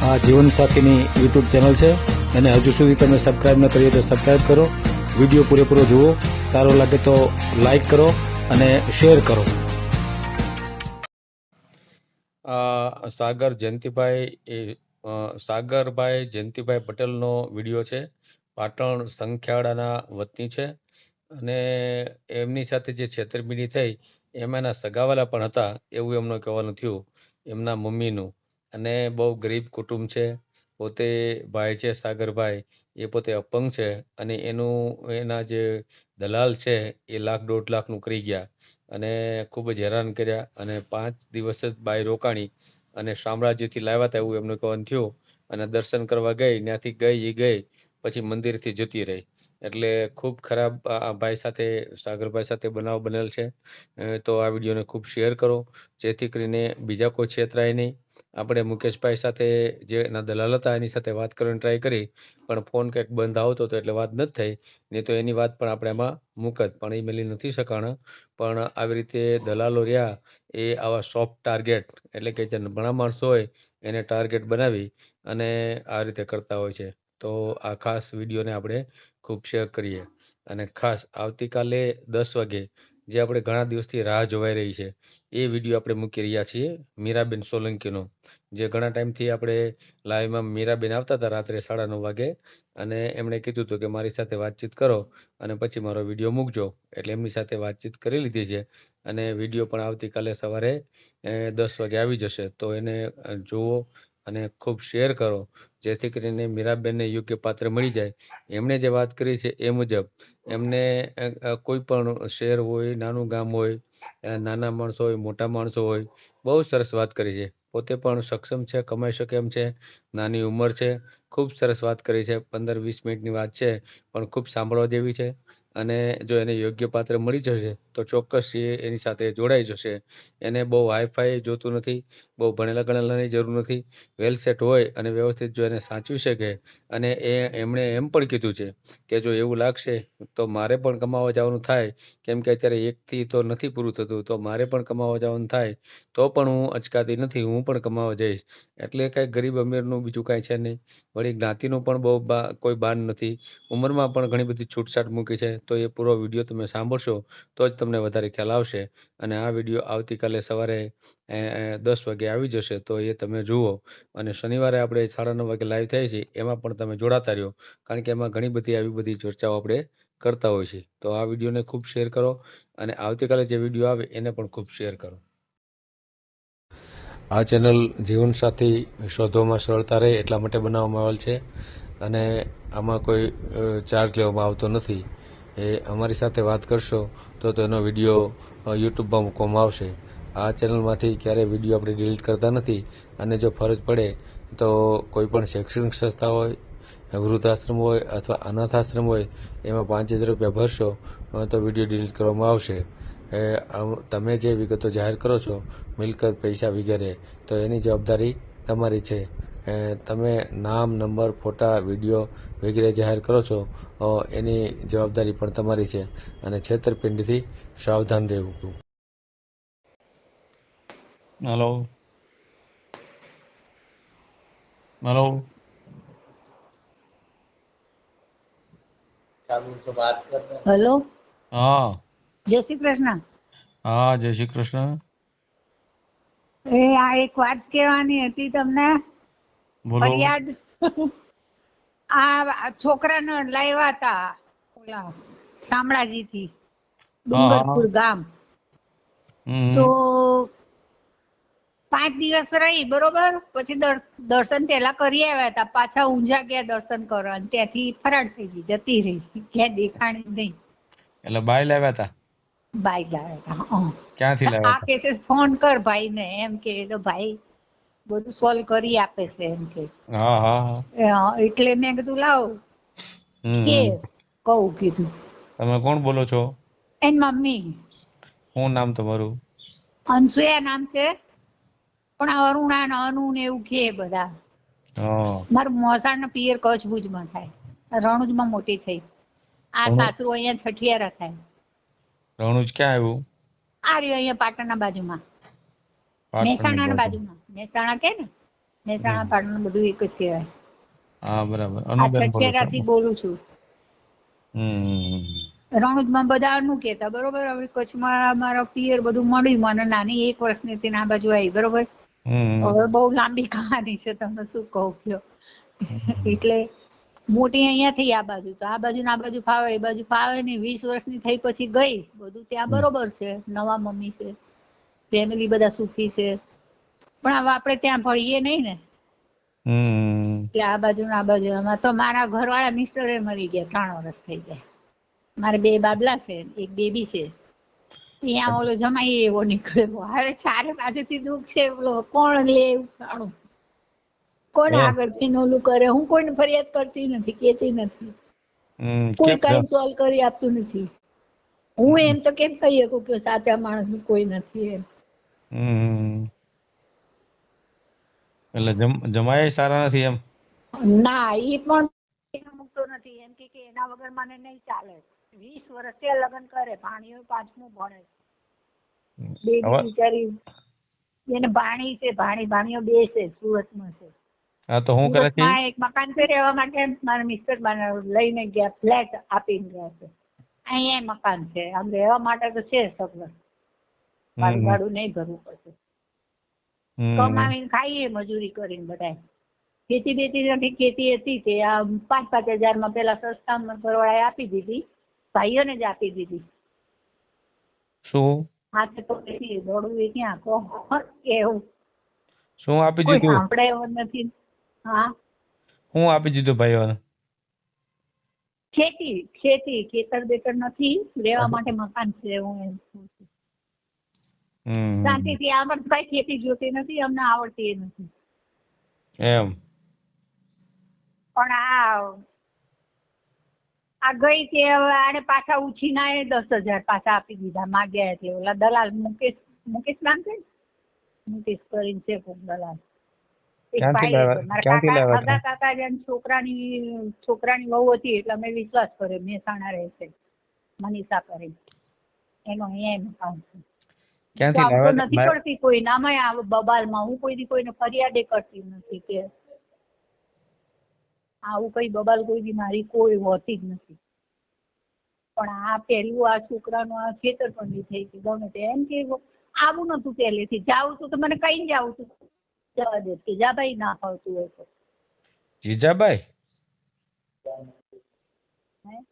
આ જીવનસાથીની YouTube channel છે અને હજુ સુધી તમે સબસ્ક્રાઇબ ન કરી તો સબસ્ક્રાઇબ કરો. વિડીયો પૂરેપૂરો જુઓ. સારો લાગે તો લાઈક કરો અને શેર કરો. સાગરભાઈ જયંતિભાઈ પટેલનો વિડીયો છે. પાટણ સંખેડાના વતની છે અને એમની સાથે જે છેતરપિંડી થઈ એમાં એના સગાવાલા પણ હતા એવું એમનું કહેવાનું થયું, એમના મમ્મીનું. અને બહુ ગરીબ કુટુંબ છે. પોતે ભાઈ છે સાગરભાઈ, એ પોતે અપંગ છે અને એના જે દલાલ છે એ 1,00,000-1,50,000 કરી ગયા અને ખૂબ જ હેરાન કર્યા અને 5 દિવસ જ બાઈ રોકાણી અને શામળાજીથી લાવ્યા હતા એવું એમનું કહેવાનું થયું. અને દર્શન કરવા ગઈ, ત્યાંથી ગઈ પછી મંદિરથી જતી રહી. એટલે ખૂબ ખરાબ આ ભાઈ સાથે, સાગરભાઈ સાથે બનાવ બનેલ છે. તો આ વિડીયોને ખૂબ શેર કરો જેથી કરીને બીજા કોઈ છેતરાય નહીં. આપણે મુકેશભાઈ સાથે જે એના દલાલ હતા એની સાથે વાત કરવાની ટ્રાય કરી પણ ફોન કંઈક બંધ આવતો હતો એટલે વાત નથી થઈ. નહીં તો એની વાત પણ આપણે એમાં મૂકત, પણ એ મેલી નથી શકાણા. પણ આવી રીતે દલાલો રહ્યા એ આવા સોફ્ટ ટાર્ગેટ, એટલે કે જે નબળા માણસો હોય એને ટાર્ગેટ બનાવી અને આ રીતે કરતા હોય છે. તો આ ખાસ વિડીયોને આપણે ખૂબ શેર કરીએ. અને ખાસ આવતીકાલે 10 વાગે જે આપણે ઘણા દિવસથી રાહ જોવાઈ રહી છે એ વિડીયો આપણે મૂકી રહ્યા છીએ, મીરાબેન સોલંકીનો. જે ઘણા ટાઈમથી આપણે લાઈવમાં મીરાબેન આવતા હતા રાત્રે 9:30 વાગે અને એમણે કીધું હતું કે મારી સાથે વાતચીત કરો અને પછી મારો વિડીયો મૂકજો. એટલે એમની સાથે વાતચીત કરી લીધી છે અને વિડીયો પણ આવતીકાલે સવારે 10 વાગે આવી જશે. તો એને જુઓ અને ખૂબ શેર કરો જેથી કરીને મીરાબેનને યોગ્ય પાત્ર મળી જાય. એમણે જે વાત કરી છે એ મુજબ એમને કોઈ પણ શહેર હોય, નાનું ગામ હોય, નાના માણસો હોય, મોટા માણસો હોય, બહુ સરસ વાત કરી છે. પોતે પણ સક્ષમ છે, કમાઈ શકે એમ છે, નાની ઉંમર છે. ખૂબ સરસ વાત કરી છે. 15-20 મિનિટની વાત છે પણ ખૂબ સાંભળવા જેવી છે. અને જો એને યોગ્ય પાત્ર મળી જશે તો ચોક્કસ એ એની સાથે જોડાઈ જશે. એને બહુ હાઈફાઈ જોતું નથી, બહુ ભણેલા ગણેલાની જરૂર નથી. વેલ સેટ હોય અને વ્યવસ્થિત જો એને સાચવી શકે અને એમણે એમ પણ કીધું છે કે જો એવું લાગશે તો મારે પણ કમાવા જવાનું થાય, કેમ કે અત્યારે એકથી તો નથી પૂરું થતું, તો મારે પણ કમાવા જવાનું થાય તો પણ હું અચકાતી નથી, હું પણ કમાવા જઈશ. એટલે કાંઈ ગરીબ અમીરનું બીજું કાંઈ છે નહીં. વળી જ્ઞાતિનું પણ બહુ કોઈ બાન નથી. ઉંમરમાં પણ ઘણી બધી છૂટછાટ મૂકી છે. તો એ પૂરો વિડીયો તમે સાંભળશો તો જ તમને વધારે ખ્યાલ આવશે. અને આ વિડીયો આવતીકાલે સવારે 10 વાગે આવી જશે તો એ તમે જુઓ. અને શનિવારે આપણે 9:30 વાગે લાઈવ થાય છે એમાં પણ તમે જોડાતા રહ્યો, કારણ કે એમાં ઘણી બધી આવી બધી ચર્ચાઓ આપણે કરતા હોય છે. તો આ વિડીયોને ખૂબ શેર કરો અને આવતીકાલે જે વિડીયો આવે એને પણ ખૂબ શેર કરો. આ ચેનલ જીવનસાથી શોધવામાં સરળતા રહે એટલા માટે બનાવવામાં આવેલ છે અને આમાં કોઈ ચાર્જ લેવામાં આવતો નથી. એ અમારી સાથે વાત કરશો તો તેનો વિડીયો યુટ્યુબમાં મૂકવામાં આવશે. આ ચેનલમાંથી ક્યારેય વિડીયો આપણે ડિલીટ કરતા નથી અને જો ફરજ પડે તો કોઈ પણ શૈક્ષણિક સંસ્થા હોય, વૃદ્ધાશ્રમ હોય અથવા અનાથ આશ્રમ હોય એમાં 5,000 રૂપિયા ભરશો તો વિડીયો ડિલીટ કરવામાં આવશે. તમે જે વિગતો જાહેર કરો છો, મિલકત, પૈસા વગેરે, તો એની જવાબદારી તમારી છે. તમે નામ, નંબર, ફોટા, વિડીયો વગેરે જાહેર કરો છો એની જવાબદારી પણ તમારી છે અને છેતરપિંડીથી સાવધાન રહેવું. हेलो हेलो હેલો, हाँ જય શ્રી કૃષ્ણ. हाँ जय श्री कृष्ण. આ એક વાત કહેવાની હતી તમને. બોલો. ફરિયાદ. આ છોકરાને લાવ્યા હતા ઓલા શામળાજીથી हाँ हाँ ડુંગરપુર ગામ. તો 5 દિવસ રહી, બરોબર. પછી દર્શન પેલા કરી આવ્યા હતા, પાછા ઊંઝા ગયા દર્શન કરવા, ત્યાંથી ફરાર થઈ ગઈ, જતી રહી, ક્યાં દેખાણી નહીં. એટલે બાય લાવ્યા હતા? બાઈ લાવ્યા હતા. ક્યાંથી આ લાવ્યા હતા? કે છે ફોન કર ભાઈને, એમ કે તો ભાઈ બધું સોલ્વ કરી આપે છે એમ કે. હા હા હા. એટલે મેં કીધું લાવ કે કહું કીધું. તમે કોણ બોલો છો? એન મમ્મી. શું નામ તમારું? અનસુયા નામ છે પણ અરુણા ને અનુ ને એવું કે બધા. હા. મારું મોસાળ પિયર કચ્છ ભુજમાં થાય, રણુજમાં મોટી થઈ. આ સાસુ અહીંયા છઠિયારા થાય. રણુજ ક્યાં આવ્યું? આ રહ્યું અહીંયા પાટણના બાજુમાં, પાટણની મહેસાણા બાજુ. બાજુમાં. મહેસાણા કે ને મહેસાણા પાટણ બધું એક જ કહેવાય. હા બરાબર. આ અનુબેન બોલો છો છઠિયારાથી એમ? બોલું છું. હમ. રણુજમાં બધા અનુ કહેતા, બરોબર. હવે કચ્છમાં મારા પિયર બધું મળ્યું મને. નાની 1 વર્ષની હતી ને આ બાજુ આવી, બરોબર. હમ. હવે બહુ લાંબી કહાની છે, તમે શું કહું કયો. હમ. એટલે મોટી અહીંયા થઈ આ બાજુ, તો આ બાજુ ને આ બાજુ ફાવે, એ બાજુ ફાવે નહીં. 20 વર્ષની થઈ પછી ગઈ. બધું ત્યાં બરોબર છે, નવા મમ્મી છે, ફેમિલી બધા સુખી છે, પણ હવે આપણે ત્યાં ભળીએ નહીં ને. હમ. એટલે આ બાજુ ને આ બાજુ. એમાં તો મારા ઘરવાળા મિસ્ટરે મરી ગયા, 3 વર્ષ થઈ ગયા. મારે 2 બાબલા છે, 1 બેબી છે. ત્યાં ઓલો જમાઈ એવો નીકળ્યો. હવે ચારે બાજુથી દુઃખ છે, બોલો કોણ લે ઉઠાણું, કોણ એમ. આગળથી ઓલું કરે. હું કોઈને ફરિયાદ કરતી નથી, કેતી નથી. કોઈ કેમ કઈ સોલ્વ કરી આપતું નથી. હું એમ તો કેમ કહી શકું કે સાચા માણસ કોઈ નથી એમ. હમ. એટલે જમાય સારા નથી એમ? ના, એ પણ મૂકતો નથી. એમ કે એના વગર મને નહીં ચાલે. 20 વર્ષ ત્યાં લગ્ન કરે, ભાણીઓ 5મું ભણે, બેબી બિચારી એને ભાણી છે, ભાણીઓ 2 છે, સુરતમાં છે. હા તો શું કરે છે? સુરતમાં એક મકાન છે રહેવા માટે, મારા મિસ્ટર લઈને ગયા, ફ્લેટ આપીને ગયા છે. અહીંયા મકાન છે, આમ રહેવા માટે તો છે સગવડ. ભાડું નહીં ભરવું પડશે. કમાવીને ખાઈએ મજૂરી કરીને બધા. ખેતી બેતી નથી, ખેતી હતી તે આ 5-5 હજારમાં પેલા સસ્તામાં ઘરવાળાએ આપી દીધી, ભાઈઓને જ આપી દીધી. શું હાથે તો ખેતી દોડવું ક્યાં કહો એવું. શું આપી કોઈ દીધું? સાંભળે એવો નથી. હા, શું આપી દીધું ભાઈઓને? ખેતી ખેતર બેતર નથી, રહેવા માટે મકાન છે. હું એમ કહું છું શાંતિથી. આમ કઈ ખેતી જોતી નથી, અમને આવડતી નથી એમ. પણ આ ગઈ તે હવે આને પાછા ઉછીના 10,000 પાછા આપી દીધા, માગ્યા એટલે. ઓલા દલાલ મુકેશ નામ છે, મુકેશ કરીને છે કોક દલાલ. એક ભાઈ છે મારા કાકા, કાકા જેમ છોકરાની વહુ હતી, એટલે અમે વિશ્વાસ કર્યો. મહેસાણા રહે છે, મનીષા કરીને. એનો અહીંયા મકાન છે. નથી કરતી કોઈ નામાં બબાલમાં. હું કોઈ દી કોઈને ફરિયાદે કરતી નથી કે આવું કઈ બબાલ કોઈ દી મારી કોઈ હોતી જ નથી. પણ આ પહેલું આ છોકરાનું આ છેતરપિંડી થઈ ગઈ. ગમે તે એમ કે આવું નતું પહેલેથી. જાવું તું તો મને કઈ જાવું તું, જવા દે કે જા ભાઈ, ના ફાવતું હોય તો. જીજાબાઈ,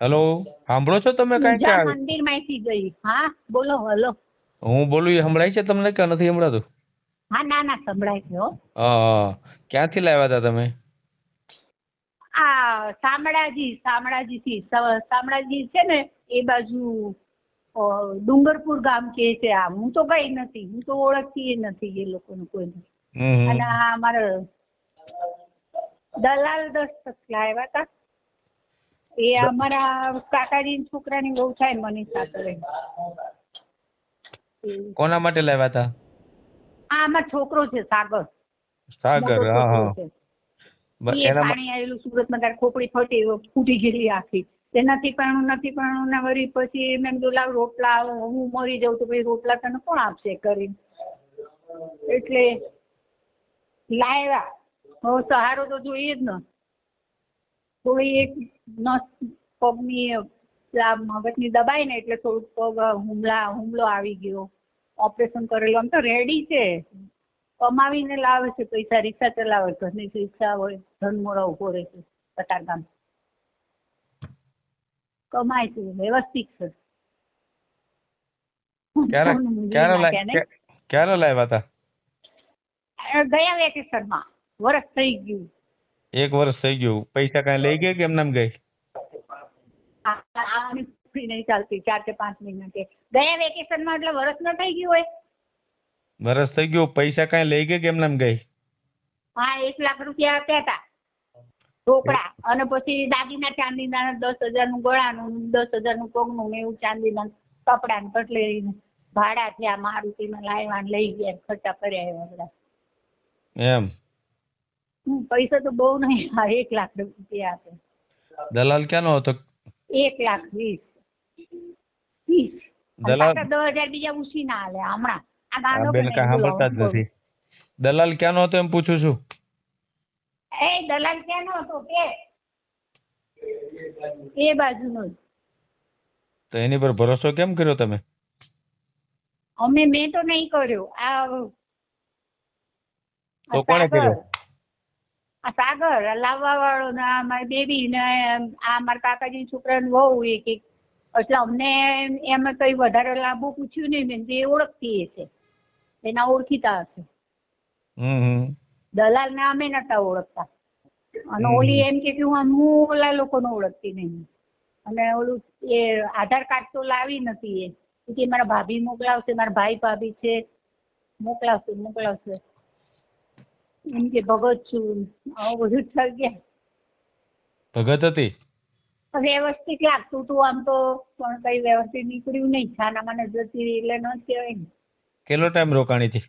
હેલો, સાંભળો છો તમે? કઈ મંદિર માંથી ગઈ. હા બોલો. હલો, હું બોલું એ સંભળાય છે તમને કે નથી સંભળાતું? હા, ના સંભળાય છે હો. ક્યાંથી લાવ્યા હતા તમે? આ શામળાજી છે ને એ બાજુ ડુંગરપુર ગામ કે છે. આ હું તો ગઈ નથી, હું તો ઓળખતી નથી એ લોકોને કોઈ. અને આ અમારા દલાલ 10 લાવ્યા હતા. એ અમારા કાકાજી છોકરાની બહુ થાય, મનીષા કરે. કોના માટે લાવ્યા હતા? આ અમારો છોકરો છે સાગર. હા. પાણી આવેલું સુરતમાં, તાર ખોપડી ફૂટી ગયેલી આખી. તે નથી પણ ને વળી પછી મેં કીધું લાવ રોટલા, હું મરી જાઉં તો પછી રોટલા તને કોણ આપશે કરીને, એટલે લાવ્યા. હવે સહારો તો જોઈએ જ ને. થોડી એક નસ પગની મગજની દબાઈ ને એટલે થોડુંક પગ હુમલો આવી ગયો. ઓપરેશન કરેલું. આમ તો રેડી છે, કમાવીને લાવે છે પૈસા, રિક્ષા ચલાવે, ઘરની રિક્ષા હોય, ધનમોડા ઉભો રહે છે કતારગામ. કમાય છે, વ્યવસ્થિત છે. ક્યારે લાવ્યા હતા? ગયા વેકેશનમાં. વર્ષ થઈ ગયું. 1 વર્ષ થઈ ગયું. પૈસા કઈ લઈ ગયા કે એમ નામ ગઈ? નહીં ચાલતી 4 કે 5 મહિના કે ગયા વેકેશનમાં, એટલે વર્ષ ન થઈ ગયું હોય. વર્ષ થઈ ગયું. પૈસા કઈ લઈ ગયા કે એમ નામ ગઈ? હા, 1 લાખ રૂપિયા આપ્યા હતા ઢોકળા. અને પછી દાગીના ચાંદીના 10,000 નું ગળાનું, 10,000 નું પગનું, એવું ચાંદીના કપડા ને કટલેરી ભાડા થયા. મારુતિમાં લાવ્યા, લઈ ગયા, ખર્ચા કર્યા બધા. એમ પૈસા તો બહુ નહીં. 1 લાખ રૂપિયા આપે. દલાલ ક્યાંનો હતો? 1,20,000. દલાલ 10,000 બીજા ઉછી ના હાલે હમણાં. આ ગાંડો બેન કઈ સાંભળતા જ નથી. દલાલ ક્યાંનો હતો એમ પૂછું છું? એ દલાલ ક્યાંનો હતો કે એ બાજુનો જ. તો એની પર ભરોસો કેમ કર્યો તમે? મેં તો નહીં કર્યો. આ તો કોણે કર્યો? સાગર લાવવા વાળો ને આ મારી બેબી ને આ મારા કાકાજી છોકરાની વહુ એક એક. એટલે અમને એમ કઈ વધારે લાંબુ પૂછ્યું નહીં ને એ ઓળખતી હશે, એના ઓળખીતા હશે. દલાલ ને અમે નતા ઓળખતા. અને ઓલી એમ કે હું ઓલા લોકોને ઓળખતી નહીં. અને ઓલું એ આધાર કાર્ડ તો લાવી નથી એ કે મારા ભાભી મોકલાવશે, મારા ભાઈ ભાભી છે મોકલાવશે એમ કે ભગત છું. આવું બધું થઈ ગયા. ભગત હતી? વ્યવસ્થિત લાગતું હતું આમ તો, પણ કઈ વ્યવસ્થિત નીકળ્યું નહીં. છાના મને જતી રહી એટલે ન કહેવાય ને. કેટલો ટાઈમ રોકાણી હતી?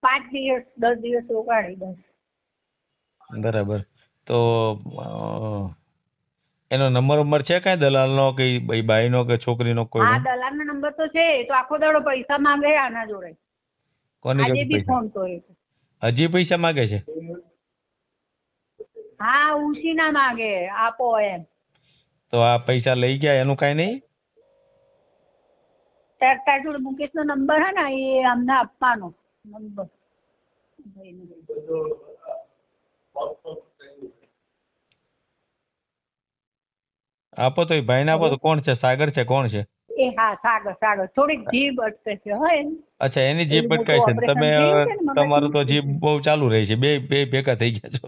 5 દિવસ 10 દિવસ રોકાણી બસ. બરાબર. તો એનો નંબર છે કાંઈ દલાલનો કે બાઈનો કે છોકરીનો કોઈ? હા, દલાલનો નંબર તો છે. તો આખો દાડો પૈસા માંગે આના જોડે. કોની આજે જોડે બી પૈસા? ફોન કર્યો. હજી પૈસા માંગે છે? હા, ઉછીના માંગે આપો એમ. તો આ પૈસા લઈ ગયા એનું કાંઈ નહીં? તાર જોડે મુકેશનો નંબર હે ને, એ અમને આપવાનો નંબર. આપો તો એ ભાઈને આપો. તો કોણ છે? સાગર છે? કોણ છે? એ હા, સાગર થોડીક જીભ અટકે છે હો એની. અચ્છા, એની જીભ પેલું ભટકાય છે. મોટું તમે ઓપરેશન થયું છે ને મગજનું. તમારું તો જીભ બહુ ચાલુ રહી છે. બે ભેગા થઈ ગયા છો.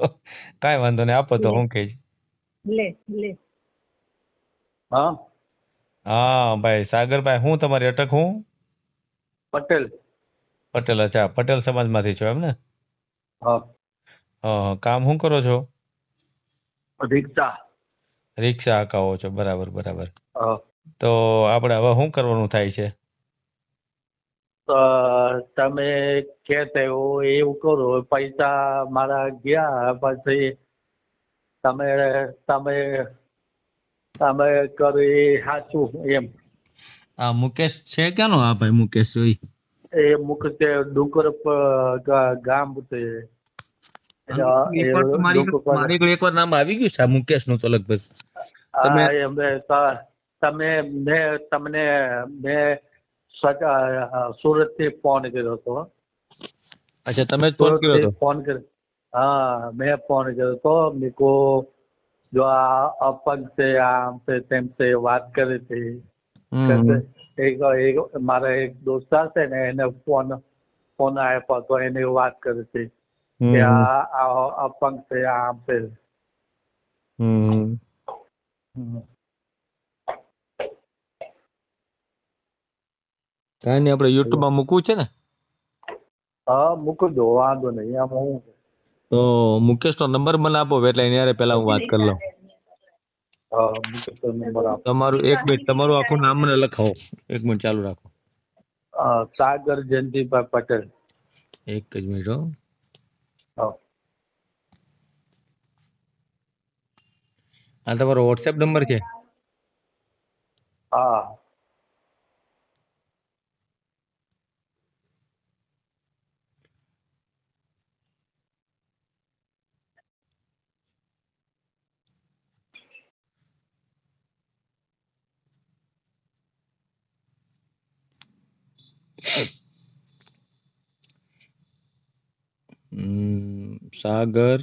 કાંઈ વાંધો નહીં, આપો તો. હું કહે છે? લે હા હા ભાઈ સાગરભાઈ, હું તમારી અટક હું પટેલ. પટેલ. અચ્છા, પટેલ સમાજમાંથી છો એમ ને? હા, હા, કામ શું કરો છો? રિક્ષા. રિક્ષા હકાવો છો? બરાબર બરાબર. હા. તો આપણે હવે શું કરવાનું થાય છે? તો તમે કહેતા એવું કરો. પૈસા મારા ગયા પછી તમે તમે તમે કરી સાચું એમ. આ મુકેશ છે ક્યાંનો? હા ભાઈ મુકેશ જોઈ. એ મુખ્ય ડુંગર પર ગામ છે. એકવાર નામ આવી ગયું છે મુકેશ નું તો લગભગ. તમે તમે મેં તમને મેં સુરત થી ફોન કર્યો હતો. અચ્છા, તમે જ ફોન કર્યો હતો? ફોન કર્યો. હા, મેં ફોન કર્યો હતો. મેં કો જો આ અપંગ છે, આમ છે તેમ છે વાત કરી હતી. મારા એક દોસ્તાર છે ને, એને ફોન આપ્યો તો એને વાત કરી હતી કે આ અપંગ છે, આમ છે. કાંઈ નહીં, આપણે યુટ્યુબ માં મૂકવું છે ને? હા, મૂકી દો, વાંધો નહીં. આમ હું તો મુકેશ નો નંબર મને આપો એટલે એની હારે પેલા હું વાત કરી લઉં. મુકેશ નંબર આપો. તમારું એક મિનિટ, તમારું આખું નામ મને લખાવો. એક મિનિટ ચાલુ રાખો. સાગર જયંતિભાઈ પટેલ. એક જ મિનિટ હો. હા. આ તમારો વોટ્સએપ નંબર છે? હા. સાગર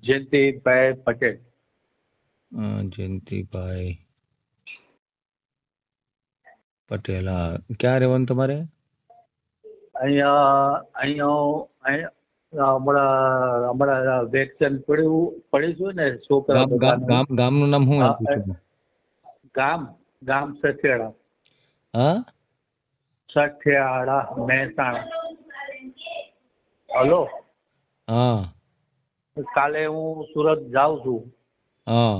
જયંતિભાઈ પટેલ. જયંતિભાઈ પટેલ. હા, ક્યાં રહેવાનું તમારે? અહીંયા હમણાં વેક્સિન પડી છે ને છોકરા બધાનું. ગામનું નામ શું હતું? ગામ સઠિયાળા. હા, સઠિયાળા, મહેસાણા. હલો. હા કાલે હું સુરત જાઉં છું. હા.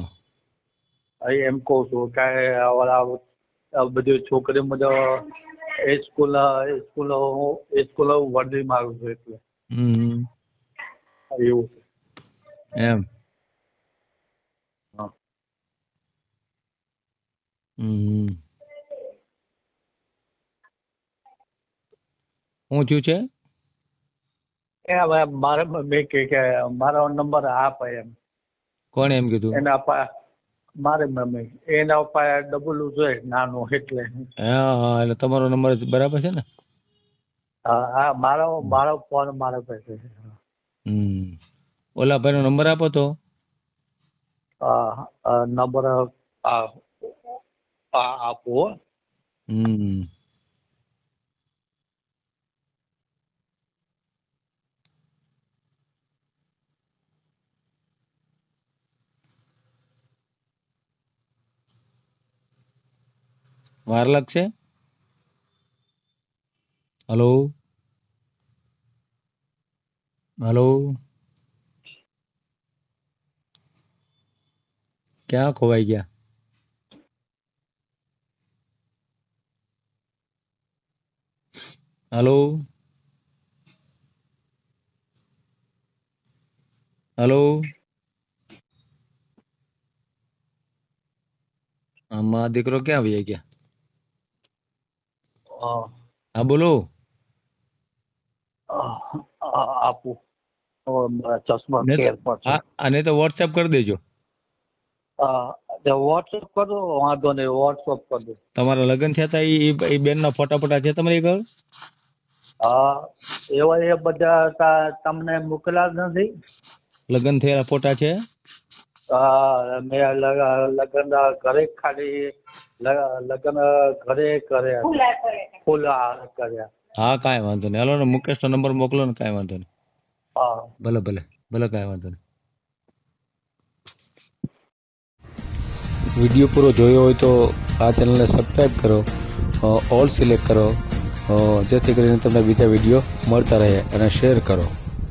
એમ કહું છું કે બધી છોકરી બધા સ્કૂલ વર્ધી મારું છું એટલે એવું એમ. હા. શું થયું છે? એ હવે મારે મેં કે મારો નંબર આપે એમ કોણે એમ કીધું? એના મારે મમ્મી એના પાસે ડબલું જોઈએ નાનું એટલે હા હા, એટલે તમારો નંબર બરાબર છે ને? હા હા મારો ફોન મારા પાસે છે. ઓલા ભાઈનો નંબર આપો તો. નંબર આપો. વાર લાગશે? હલો હલો, ક્યાં ખોવાઈ ગયા? હલો હલો, આમાં દીકરો ક્યાં વહી ગયા? હા બોલો. આપું ચશ્મા ને તો કેર પર છે. આને તો વોટ્સએપ કરી દેજો. વોટ્સઅપ કરો વાંધો નહીં વોટ્સઅપ કરી દો. તમારા લગ્ન થયા હતા એ બેનના ફોટા છે તમારી ઘર? એવા એ બધા તમને મોકલ્યા નથી? લગ્ન થયેલા ફોટા છે? મેં લગ્ન ઘરે ખાલી લગ્ન ઘરે કર્યા ફૂલા કર્યા. હા કાંઈ વાંધો નહીં, હાલો ને મુકેશનો નંબર મોકલો ને, કાંઈ વાંધો નહીં. હા ભલે ભલે ભલે, કાંઈ વાંધો નહીં. વિડીયો પૂરો જોયો હોય તો આ ચેનલને સબસ્ક્રાઈબ કરો, ઓલ સિલેક્ટ કરો, જેથી કરીને તમને બીજા વિડીયો મળતા રહે, અને શેર કરો.